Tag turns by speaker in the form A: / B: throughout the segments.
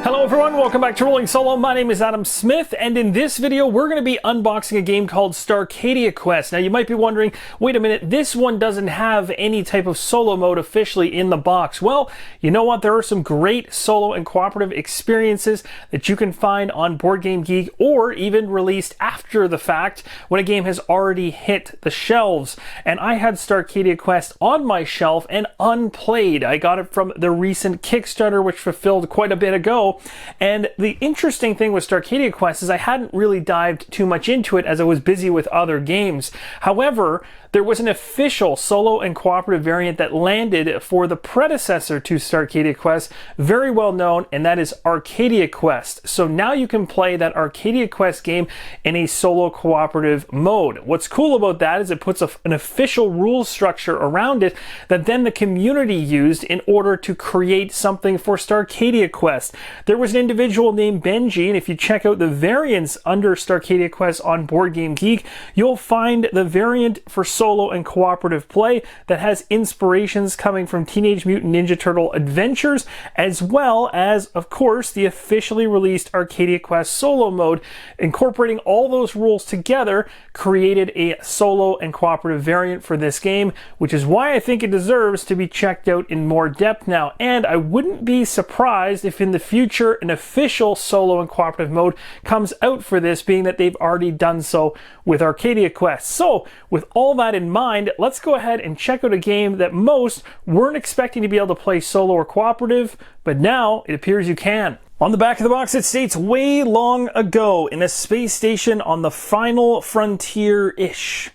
A: Hello everyone, welcome back to Rolling Solo. My name is Adam Smith, and in this video we're going to be unboxing a game called Starcadia Quest. Now you might be wondering, wait a minute, this one doesn't have any type of solo mode officially in the box. Well, you know what, there are some great solo and cooperative experiences that you can find on Board Game Geek, or even released after the fact when a game has already hit the shelves. And I had Starcadia Quest on my shelf and unplayed. I got it from the recent Kickstarter, which fulfilled quite a bit ago. And the interesting thing with Starcadia Quest is I hadn't really dived too much into it as I was busy with other games. However, there was an official solo and cooperative variant that landed for the predecessor to Starcadia Quest, very well known, and that is Arcadia Quest. So now you can play that Arcadia Quest game in a solo cooperative mode. What's cool about that is it puts an official rules structure around it that then the community used in order to create something for Starcadia Quest. There was an individual named Benji, and if you check out the variants under Starcadia Quest on Board Game Geek, you'll find the variant for solo and cooperative play that has inspirations coming from Teenage Mutant Ninja Turtle Adventures, as well as, of course, the officially released Arcadia Quest solo mode. Incorporating all those rules together created a solo and cooperative variant for this game, which is why I think it deserves to be checked out in more depth now. And I wouldn't be surprised if in the future an official solo and cooperative mode comes out for this, being that they've already done so with Arcadia Quest. So with all that in mind, let's go ahead and check out a game that most weren't expecting to be able to play solo or cooperative, but now it appears you can. On the back of the box it states, way long ago in a space station on the final frontier-ish,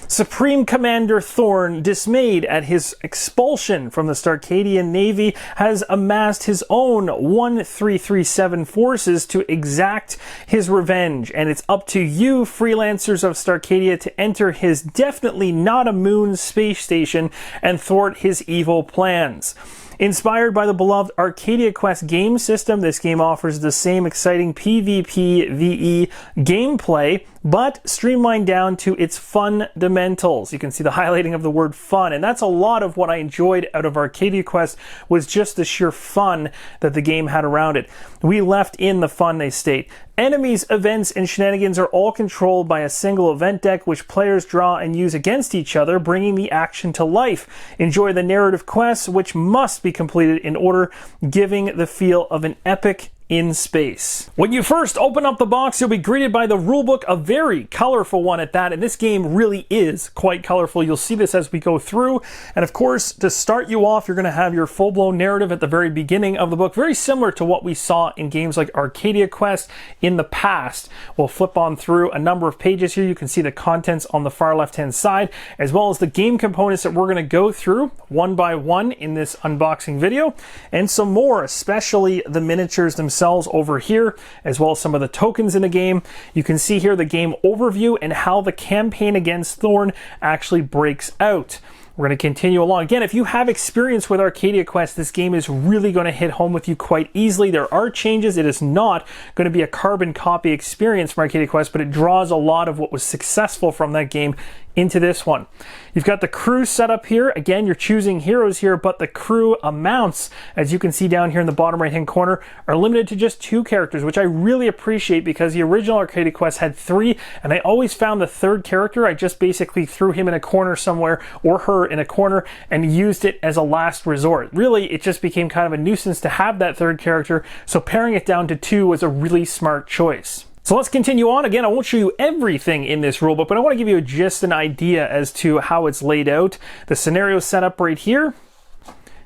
A: Supreme Commander Thorn, dismayed at his expulsion from the Starcadian Navy, has amassed his own 1337 forces to exact his revenge, and it's up to you, freelancers of Starcadia, to enter his definitely not a moon space station and thwart his evil plans. Inspired by the beloved Arcadia Quest game system, this game offers the same exciting PvP/VE gameplay, but streamlined down to its fundamentals. You can see the highlighting of the word fun, and that's a lot of what I enjoyed out of Arcadia Quest, was just the sheer fun that the game had around it. We left in the fun, they state. Enemies, events, and shenanigans are all controlled by a single event deck, which players draw and use against each other, bringing the action to life. Enjoy the narrative quests, which must be completed in order, giving the feel of an epic in space. When you first open up the box, you'll be greeted by the rulebook, a very colorful one at that, and this game really is quite colorful. You'll see this as we go through, and of course, to start you off, you're going to have your full-blown narrative at the very beginning of the book, very similar to what we saw in games like Arcadia Quest in the past. We'll flip on through a number of pages here. You can see the contents on the far left-hand side, as well as the game components that we're going to go through one by one in this unboxing video, and some more, especially the miniatures themselves over here, as well as some of the tokens in the game. You can see here the game overview and how the campaign against Thorn actually breaks out. We're going to continue along. Again, if you have experience with Arcadia Quest, this game is really going to hit home with you quite easily. There are changes. It is not going to be a carbon copy experience from Arcadia Quest, but it draws a lot of what was successful from that game into this one. You've got the crew set up here. Again, you're choosing heroes here, but the crew amounts, as you can see down here in the bottom right hand corner, are limited to just 2 characters, which I really appreciate, because the original Arcadia Quest had 3, and I always found the 3rd character, I just basically threw him in a corner somewhere, or her in a corner, and used it as a last resort. Really, it just became kind of a nuisance to have that 3rd character, so paring it down to 2 was a really smart choice. So let's continue on. Again, I won't show you everything in this rulebook, but I want to give you just an idea as to how it's laid out. The scenario set up right here,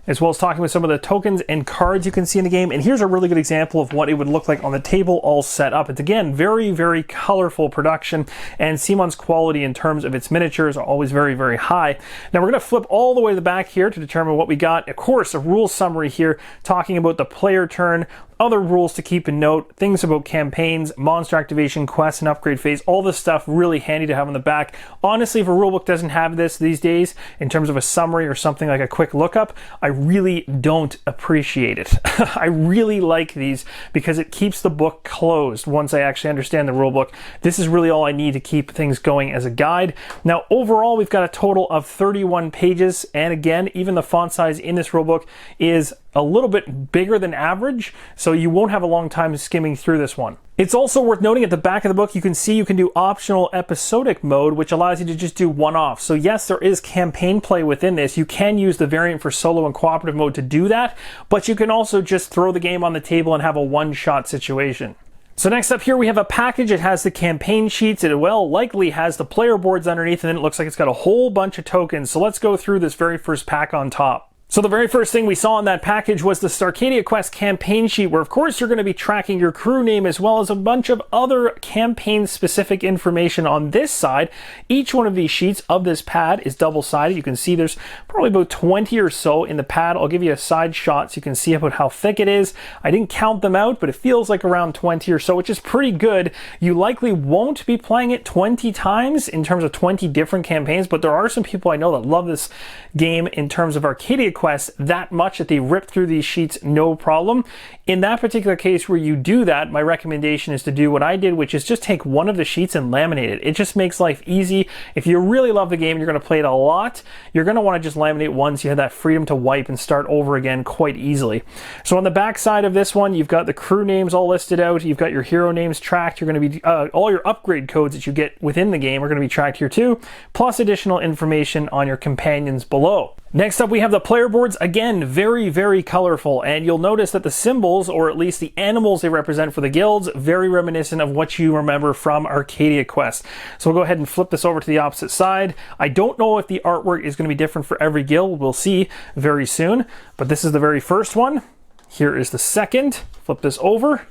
A: as well as talking with some of the tokens and cards you can see in the game. And here's a really good example of what it would look like on the table all set up. It's, again, very, very colorful production, and CMON's quality in terms of its miniatures are always very, very high. Now we're going to flip all the way to the back here to determine what we got. Of course, a rule summary here talking about the player turn, other rules to keep in note, things about campaigns, monster activation, quests, and upgrade phase. All this stuff really handy to have on the back. Honestly, if a rulebook doesn't have this these days, in terms of a summary or something like a quick lookup, I really don't appreciate it. I really like these because it keeps the book closed once I actually understand the rulebook. This is really all I need to keep things going as a guide. Now, overall, we've got a total of 31 pages, and again, even the font size in this rulebook is a little bit bigger than average, so you won't have a long time skimming through this one. It's also worth noting at the back of the book, you can see you can do optional episodic mode, which allows you to just do one-off. So yes, there is campaign play within this. You can use the variant for solo and cooperative mode to do that, but you can also just throw the game on the table and have a one-shot situation. So next up here we have a package. It has the campaign sheets. It well likely has the player boards underneath, and then it looks like it's got a whole bunch of tokens. So let's go through this very first pack on top. So the very first thing we saw in that package was the Starcadia Quest campaign sheet, where of course you're going to be tracking your crew name as well as a bunch of other campaign specific information on this side. Each one of these sheets of this pad is double-sided. You can see there's probably about 20 or so in the pad. I'll give you a side shot so you can see about how thick it is. I didn't count them out, but it feels like around 20 or so, which is pretty good. You likely won't be playing it 20 times in terms of 20 different campaigns, but there are some people I know that love this game in terms of Arcadia Quest that much that they rip through these sheets no problem. In that particular case where you do that, my recommendation is to do what I did, which is just take one of the sheets and laminate it. It just makes life easy. If you really love the game and you're going to play it a lot, you're going to want to just laminate one so you have that freedom to wipe and start over again quite easily. So on the back side of this one, you've got the crew names all listed out. You've got your hero names tracked. You're going to be all your upgrade codes that you get within the game are going to be tracked here too, plus additional information on your companions below. Next up, we have the player boards. Again, very, very colorful, and you'll notice that the symbols, or at least the animals they represent for the guilds, very reminiscent of what you remember from Arcadia Quest. So we'll go ahead and flip this over to the opposite side. I don't know if the artwork is going to be different for every guild. We'll see very soon, but this is the very first one. Here is the second. Flip this over.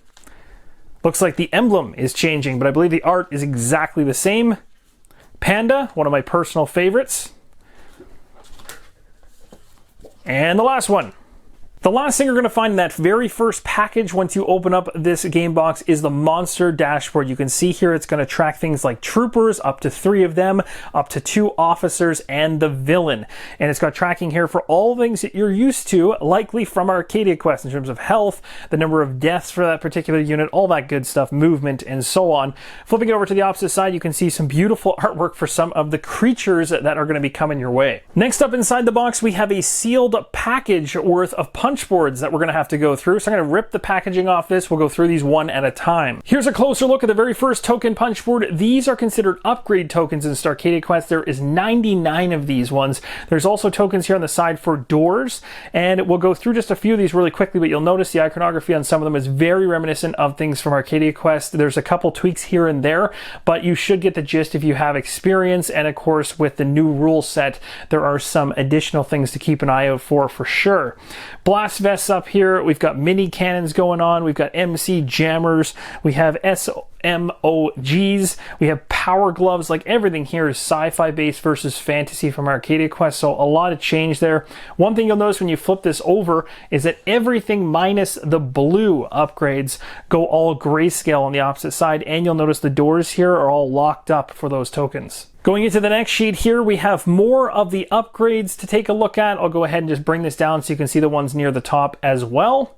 A: Looks like the emblem is changing, but I believe the art is exactly the same. Panda, one of my personal favorites. And the last one. The last thing you're going to find in that very first package once you open up this game box is the monster dashboard. You can see here it's going to track things like troopers, up to 3 of them, up to 2 officers, and the villain. And it's got tracking here for all things that you're used to, likely from Arcadia Quest, in terms of health, the number of deaths for that particular unit, all that good stuff, movement, and so on. Flipping it over to the opposite side, you can see some beautiful artwork for some of the creatures that are going to be coming your way. Next up inside the box, we have a sealed package worth of punch boards that we're going to have to go through. So I'm going to rip the packaging off this. We'll go through these one at a time. Here's a closer look at the very first token punch board. These are considered upgrade tokens in Starcadia Quest. There is 99 of these ones. There's also tokens here on the side for doors, and we'll go through just a few of these really quickly, but you'll notice the iconography on some of them is very reminiscent of things from Arcadia Quest. There's a couple tweaks here and there, but you should get the gist if you have experience, and of course with the new rule set, there are some additional things to keep an eye out for sure. Blast vests up here. We've got mini cannons going on. We've got MC jammers. We have SMOGs. We have power gloves. Like everything here is sci-fi based versus fantasy from Arcadia Quest. So a lot of change there. One thing you'll notice when you flip this over is that everything minus the blue upgrades go all grayscale on the opposite side. And you'll notice the doors here are all locked up for those tokens. Going into the next sheet here, we have more of the upgrades to take a look at. I'll go ahead and just bring this down so you can see the ones near the top as well.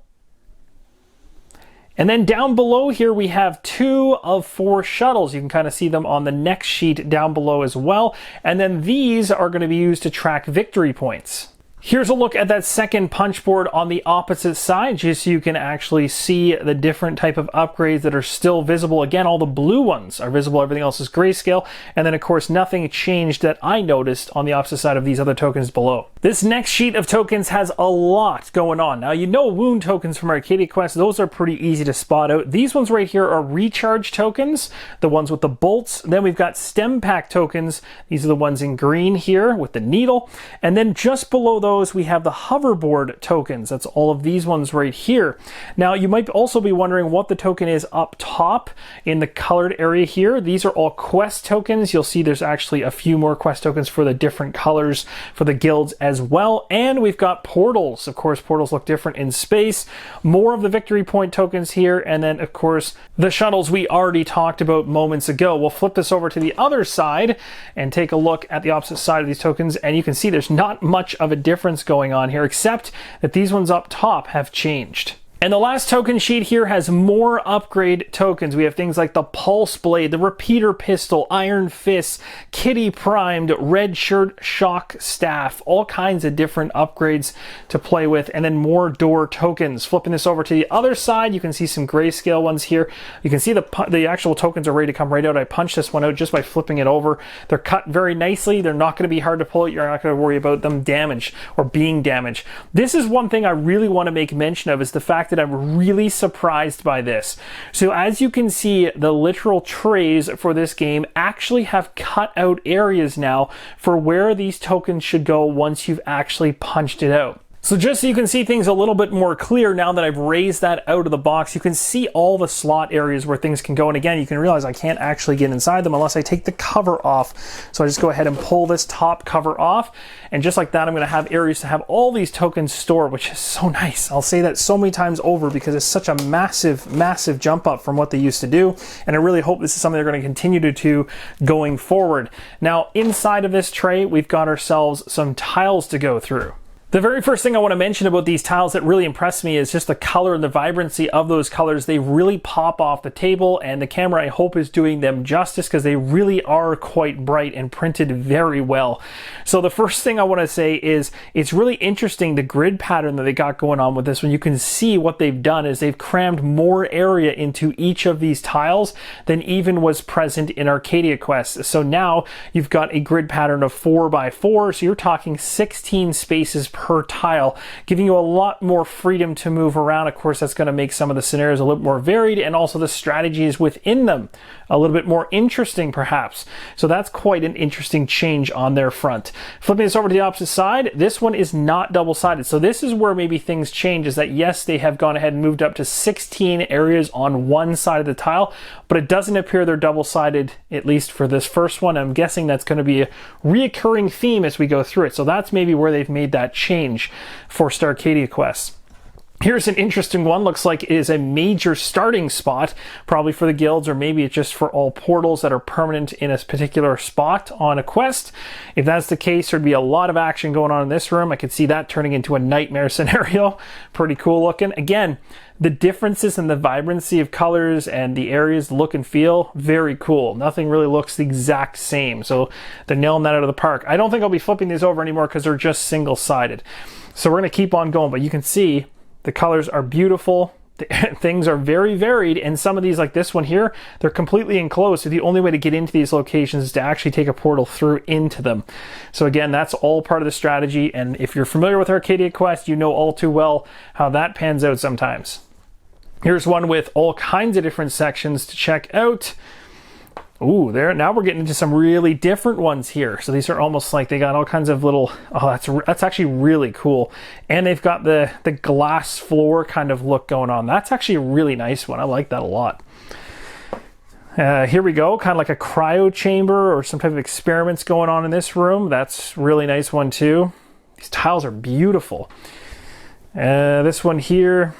A: And then down below here, we have 2 of 4 shuttles. You can kind of see them on the next sheet down below as well. And then these are going to be used to track victory points. Here's a look at that second punch board on the opposite side, just so you can actually see the different type of upgrades that are still visible. Again, all the blue ones are visible, everything else is grayscale. And then of course, nothing changed that I noticed on the opposite side of these other tokens below. This next sheet of tokens has a lot going on. Now, you know wound tokens from Arcadia Quest, those are pretty easy to spot out. These ones right here are recharge tokens, the ones with the bolts. Then we've got stem pack tokens. These are the ones in green here with the needle. And then just below those, we have the hoverboard tokens. That's all of these ones right here. Now, you might also be wondering what the token is up top in the colored area here. These are all quest tokens. You'll see there's actually a few more quest tokens for the different colors for the guilds as well. And we've got portals. Of course, portals look different in space. More of the victory point tokens here. And then, of course, the shuttles we already talked about moments ago. We'll flip this over to the other side and take a look at the opposite side of these tokens. And you can see there's not much of a difference going on here, except that these ones up top have changed. And the last token sheet here has more upgrade tokens. We have things like the Pulse Blade, the Repeater Pistol, Iron Fist, Kitty Primed, Red Shirt, Shock Staff, all kinds of different upgrades to play with, and then more door tokens. Flipping this over to the other side, you can see some grayscale ones here. You can see the actual tokens are ready to come right out. I punched this one out just by flipping it over. They're cut very nicely. They're not going to be hard to pull. You're not going to worry about them damaged or being damaged. This is one thing I really want to make mention of, is the fact that I'm really surprised by this. So as you can see, the literal trays for this game actually have cut out areas now for where these tokens should go once you've actually punched it out. So just so you can see things a little bit more clear now that I've raised that out of the box, you can see all the slot areas where things can go. And again, you can realize I can't actually get inside them unless I take the cover off. So I just go ahead and pull this top cover off. And just like that, I'm going to have areas to have all these tokens stored, which is so nice. I'll say that so many times over because it's such a massive, massive jump up from what they used to do. And I really hope this is something they're going to continue to do going forward. Now, inside of this tray, we've got ourselves some tiles to go through. The very first thing I want to mention about these tiles that really impressed me is just the color and the vibrancy of those colors. They really pop off the table, and the camera, I hope, is doing them justice because they really are quite bright and printed very well. So the first thing I want to say is it's really interesting, the grid pattern that they got going on with this one. You can see what they've done is they've crammed more area into each of these tiles than even was present in Arcadia Quest. So now you've got a grid pattern of 4x4, so you're talking 16 spaces per tile, giving you a lot more freedom to move around. Of course, that's going to make some of the scenarios a little more varied, and also the strategies within them a little bit more interesting, perhaps. So that's quite an interesting change on their front. Flipping this over to the opposite side, this one is not double-sided. So this is where maybe things change, is that yes, they have gone ahead and moved up to 16 areas on one side of the tile, but it doesn't appear they're double-sided, at least for this first one. I'm guessing that's going to be a reoccurring theme as we go through it. So that's maybe where they've made that change for Starcadia Quest. Here's an interesting one. Looks like it is a major starting spot, probably for the guilds, or maybe it's just for all portals that are permanent in a particular spot on a quest. If that's the case, there'd be a lot of action going on in this room. I could see that turning into a nightmare scenario. Pretty cool looking. Again, the differences in the vibrancy of colors and the areas, the look and feel, very cool. Nothing really looks the exact same. So they're nailing that out of the park. I don't think I'll be flipping these over anymore because they're just single-sided. So we're going to keep on going, but you can see the colors are beautiful. Things are very varied, and some of these, like this one here, they're completely enclosed, so the only way to get into these locations is to actually take a portal through into them. So again, that's all part of the strategy, and if you're familiar with Arcadia Quest, you know all too well how that pans out sometimes. Here's one with all kinds of different sections to check out. Ooh, there, now we're getting into some really different ones here. So these are almost like they got all kinds of little, oh, that's actually really cool. And they've got the glass floor kind of look going on. That's actually a really nice one. I like that a lot. Here we go, kind of like a cryo chamber or some type of experiments going on in this room. That's a really nice one too. These tiles are beautiful. This one here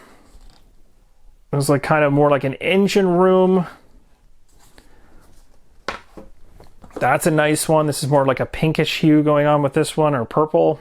A: is like kind of more like an engine room. That's a nice one. This is more like a pinkish hue going on with this one, or purple.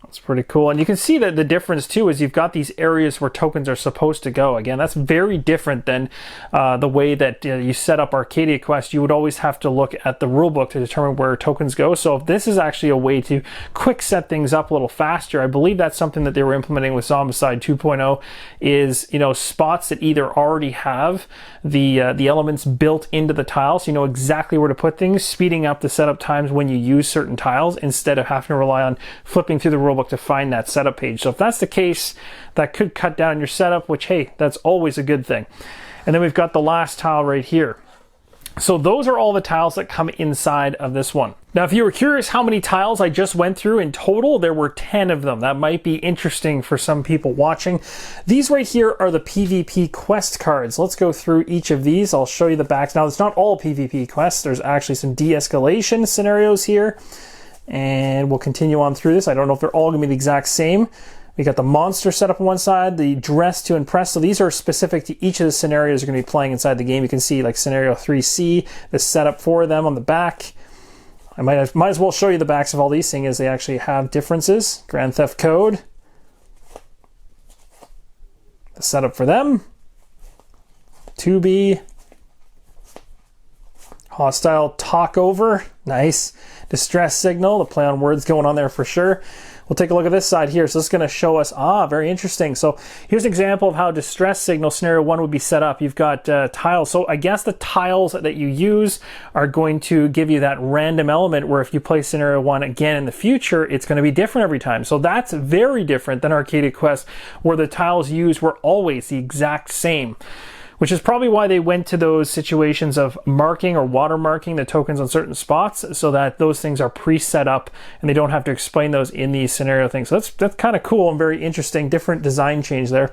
A: That's pretty cool. And you can see that the difference too is you've got these areas where tokens are supposed to go. Again, that's very different than the way that you set up Arcadia Quest. You would always have to look at the rulebook to determine where tokens go. So if this is actually a way to quick set things up a little faster, I believe that's something that they were implementing with Zombicide 2.0 is, you know, spots that either already have the elements built into the tiles, so you know exactly where to put things, speeding up the setup times when you use certain tiles instead of having to rely on flipping through the rulebook to find that setup page. So if that's the case, that could cut down your setup, which, hey, that's always a good thing. And then we've got the last tile right here. So those are all the tiles that come inside of this one. Now, if you were curious how many tiles I just went through in total, there were 10 of them. That might be interesting for some people watching. These right here are the PvP quest cards. Let's go through each of these. I'll show you the backs. Now, it's not all PvP quests. There's actually some de-escalation scenarios here. And we'll continue on through this. I don't know if they're all going to be the exact same. We got the monster set up on one side, the dress to impress. So these are specific to each of the scenarios you're going to be playing inside the game. You can see like scenario 3C, the setup for them on the back. I might as well show you the backs of all these things as they actually have differences. Grand Theft Code. the setup for them. 2B. Hostile talk over. Nice. Distress signal. The play on words going on there for sure. We'll take a look at this side here. So this is going to show us, very interesting. So here's an example of how distress signal scenario 1 would be set up. You've got tiles. So I guess the tiles that you use are going to give you that random element where if you play scenario 1 again in the future, it's going to be different every time. So that's very different than Arcadia Quest, where the tiles used were always the exact same, which is probably why they went to those situations of marking or watermarking the tokens on certain spots so that those things are pre-set up and they don't have to explain those in these scenario things. So that's kind of cool and very interesting, different design change there.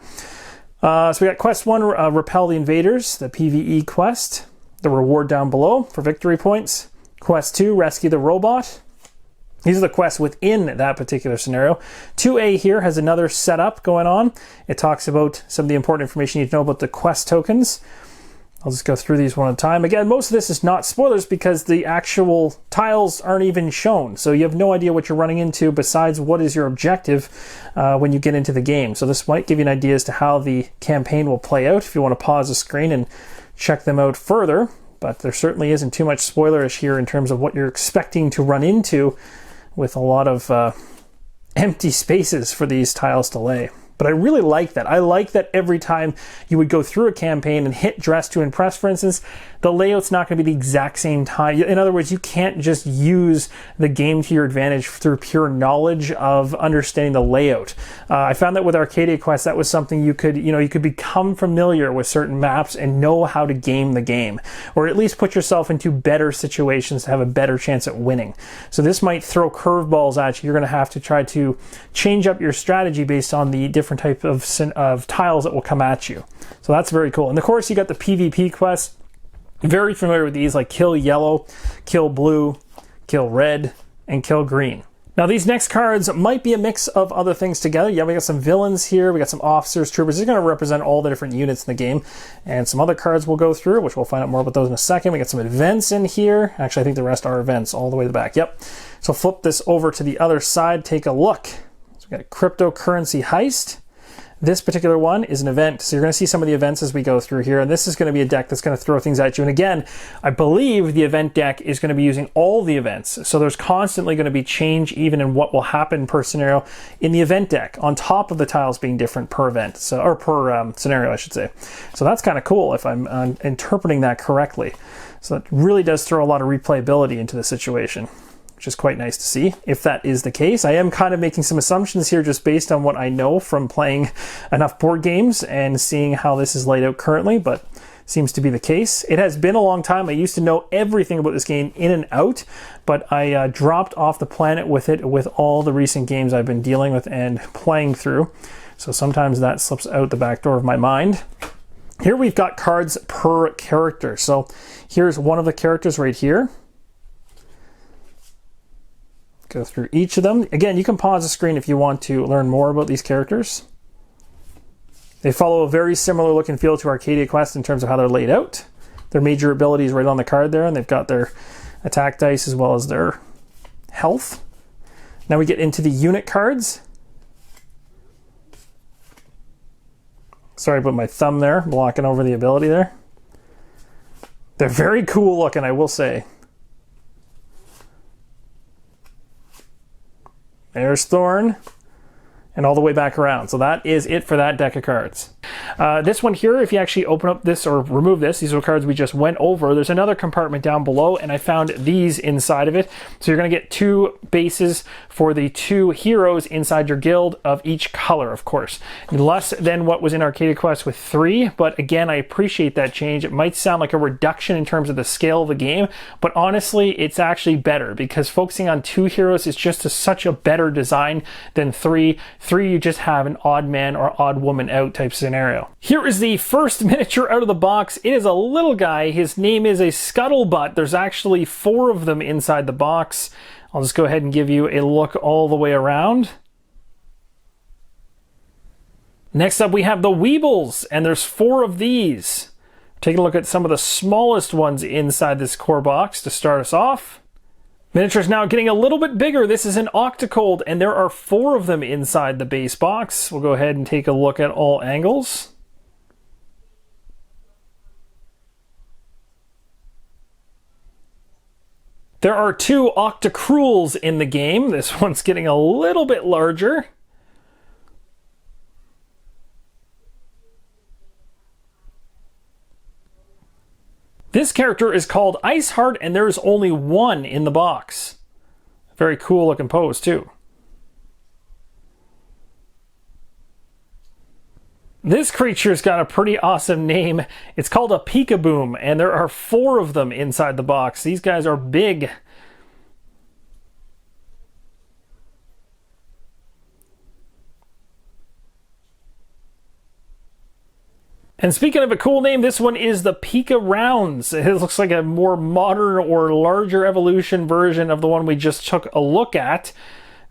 A: So we got Quest 1, Repel the Invaders, the PvE quest, the reward down below for victory points. Quest 2, Rescue the Robot. These are the quests within that particular scenario. 2A here has another setup going on. It talks about some of the important information you need to know about the quest tokens. I'll just go through these one at a time. Again, most of this is not spoilers because the actual tiles aren't even shown. So you have no idea what you're running into besides what is your objective when you get into the game. So this might give you an idea as to how the campaign will play out if you want to pause the screen and check them out further. But there certainly isn't too much spoilerish here in terms of what you're expecting to run into, with a lot of empty spaces for these tiles to lay. But I really like that. I like that every time you would go through a campaign and hit Dress to Impress, for instance, the layout's not going to be the exact same time. In other words, you can't just use the game to your advantage through pure knowledge of understanding the layout. I found that with Arcadia Quest, that was something you could become familiar with certain maps and know how to game the game, or at least put yourself into better situations to have a better chance at winning. So this might throw curveballs at you. You're going to have to try to change up your strategy based on the different type of tiles that will come at you. So that's very cool. And of course, you got the PvP quests. Very familiar with these, like kill yellow, kill blue, kill red, and kill green. Now these next cards might be a mix of other things together. Yeah, we got some villains here, we got some officers, troopers. These are going to represent all the different units in the game. And some other cards we'll go through, which we'll find out more about those in a second. We got some events in here. Actually, I think the rest are events all the way to the back. Yep. So flip this over to the other side, take a look. So we got a cryptocurrency heist. This particular one is an event, so you're going to see some of the events as we go through here, and this is going to be a deck that's going to throw things at you. And again, I believe the event deck is going to be using all the events, so there's constantly going to be change even in what will happen per scenario in the event deck, on top of the tiles being different per event, or per scenario, I should say. So that's kind of cool if I'm interpreting that correctly. So that really does throw a lot of replayability into the situation, which is quite nice to see, if that is the case. I am kind of making some assumptions here just based on what I know from playing enough board games and seeing how this is laid out currently, but seems to be the case. It has been a long time. I used to know everything about this game in and out, but I dropped off the planet with it with all the recent games I've been dealing with and playing through. So sometimes that slips out the back door of my mind. Here we've got cards per character. So here's one of the characters right here. Go through each of them. Again, you can pause the screen if you want to learn more about these characters. They follow a very similar look and feel to Arcadia Quest in terms of how they're laid out. Their major abilities right on the card there, and they've got their attack dice as well as their health. Now we get into the unit cards. Sorry about my thumb there, blocking over the ability there. They're very cool looking, I will say. There's Thorn, and all the way back around. So that is it for that deck of cards. This one here, if you actually open up this or remove this, these are cards we just went over. There's another compartment down below, and I found these inside of it. So you're going to get 2 bases for the 2 heroes inside your guild of each color, of course. Less than what was in Arcadia Quest with 3, but again, I appreciate that change. It might sound like a reduction in terms of the scale of the game, but honestly, it's actually better because focusing on 2 heroes is just such a better design than 3. 3, you just have an odd man or odd woman out type scenario. Here is the first miniature out of the box. It is a little guy. His name is a Scuttlebutt. There's actually 4 of them inside the box. I'll just go ahead and give you a look all the way around. Next up we have the Weebles, and there's 4 of these. Taking a look at some of the smallest ones inside this core box to start us off. Miniatures now getting a little bit bigger. This is an Octocold, and there are 4 of them inside the base box. We'll go ahead and take a look at all angles. There are 2 Octocruels in the game. This one's getting a little bit larger. This character is called Iceheart, and there's only 1 in the box. Very cool looking pose, too. This creature's got a pretty awesome name. It's called a Peekaboom, and there are 4 of them inside the box. These guys are big. And speaking of a cool name, this one is the Pika Rounds. It looks like a more modern or larger evolution version of the one we just took a look at.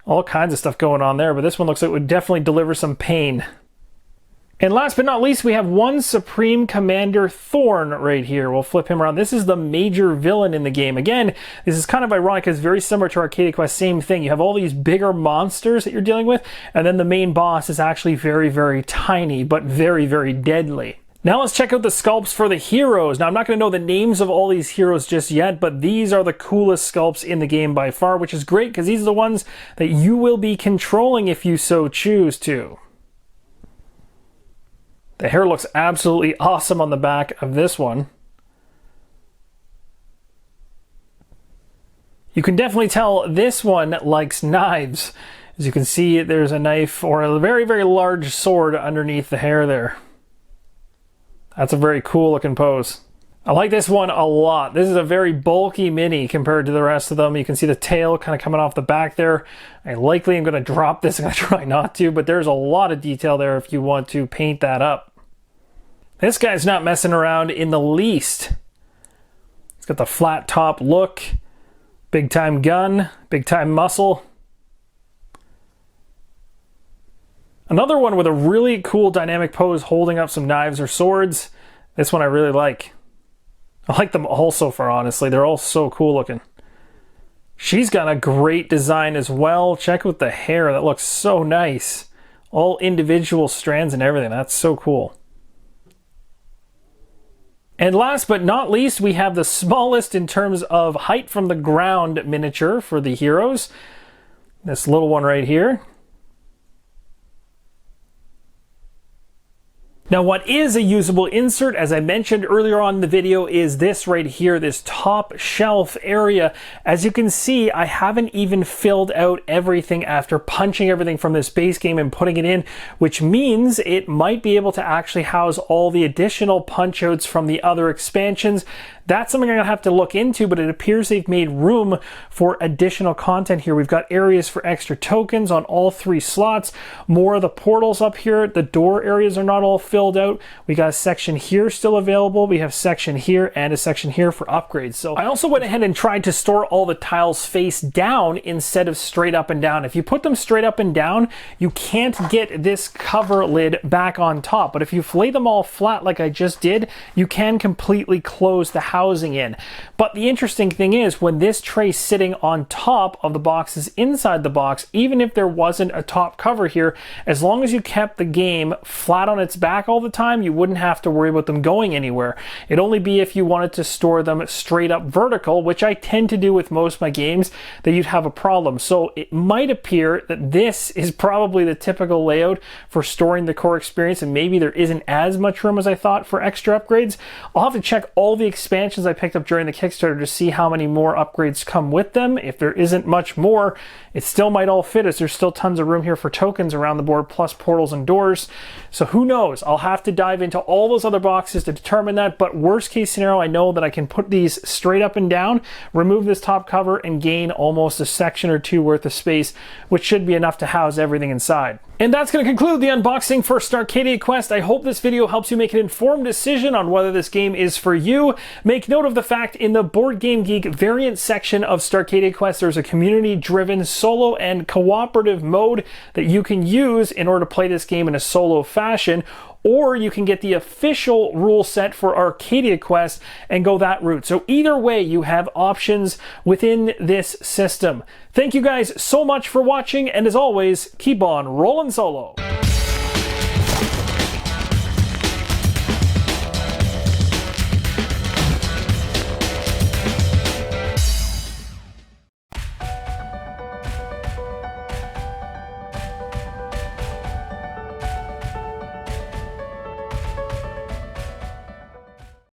A: All kinds of stuff going on there, but this one looks like it would definitely deliver some pain. And last but not least, we have 1 Supreme Commander Thorn right here. We'll flip him around. This is the major villain in the game. Again, this is kind of ironic because it's very similar to Arcadia Quest. Same thing. You have all these bigger monsters that you're dealing with, and then the main boss is actually very, very tiny, but very, very deadly. Now let's check out the sculpts for the heroes. Now I'm not going to know the names of all these heroes just yet, but these are the coolest sculpts in the game by far, which is great because these are the ones that you will be controlling if you so choose to. The hair looks absolutely awesome on the back of this one. You can definitely tell this one likes knives. As you can see, there's a knife or a very, very large sword underneath the hair there. That's a very cool looking pose. I like this one a lot. This is a very bulky mini compared to the rest of them. You can see the tail kind of coming off the back there. I likely am going to drop this. I'm going to try not to, but there's a lot of detail there if you want to paint that up. This guy's not messing around in the least. He's got the flat top look, big time gun, big time muscle. Another one with a really cool dynamic pose holding up some knives or swords. This one I really like. I like them all so far, honestly. They're all so cool looking. She's got a great design as well. Check out the hair. That looks so nice. All individual strands and everything. That's so cool. And last but not least, we have the smallest in terms of height from the ground miniature for the heroes. This little one right here. Now what is a usable insert, as I mentioned earlier on in the video, is this right here, this top shelf area. As you can see, I haven't even filled out everything after punching everything from this base game and putting it in, which means it might be able to actually house all the additional punch outs from the other expansions. That's something I'm going to have to look into, but it appears they've made room for additional content here. We've got areas for extra tokens on all 3 slots, more of the portals up here. The door areas are not all filled out. We got a section here still available. We have a section here and a section here for upgrades. So I also went ahead and tried to store all the tiles face down instead of straight up and down. If you put them straight up and down, you can't get this cover lid back on top. But if you lay them all flat like I just did, you can completely close the housing in. But the interesting thing is, when this tray sitting on top of the boxes inside the box, even if there wasn't a top cover here, as long as you kept the game flat on its back all the time, you wouldn't have to worry about them going anywhere. It'd only be if you wanted to store them straight up vertical, which I tend to do with most of my games, that you'd have a problem. So it might appear that this is probably the typical layout for storing the core experience, and maybe there isn't as much room as I thought for extra upgrades. I'll have to check all the expansions I picked up during the Kickstarter to see how many more upgrades come with them. If there isn't much more, it still might all fit, as there's still tons of room here for tokens around the board, plus portals and doors. So who knows? I'll have to dive into all those other boxes to determine that, but worst case scenario, I know that I can put these straight up and down, remove this top cover, and gain almost a section or 2 worth of space, which should be enough to house everything inside. And that's going to conclude the unboxing for Starcadia Quest. I hope this video helps you make an informed decision on whether this game is for you. Make note of the fact in the Board Game Geek variant section of Starcadia Quest, there's a community-driven solo and cooperative mode that you can use in order to play this game in a solo fashion, or you can get the official rule set for Arcadia Quest and go that route. So either way, you have options within this system. Thank you guys so much for watching, and as always, keep on rolling solo.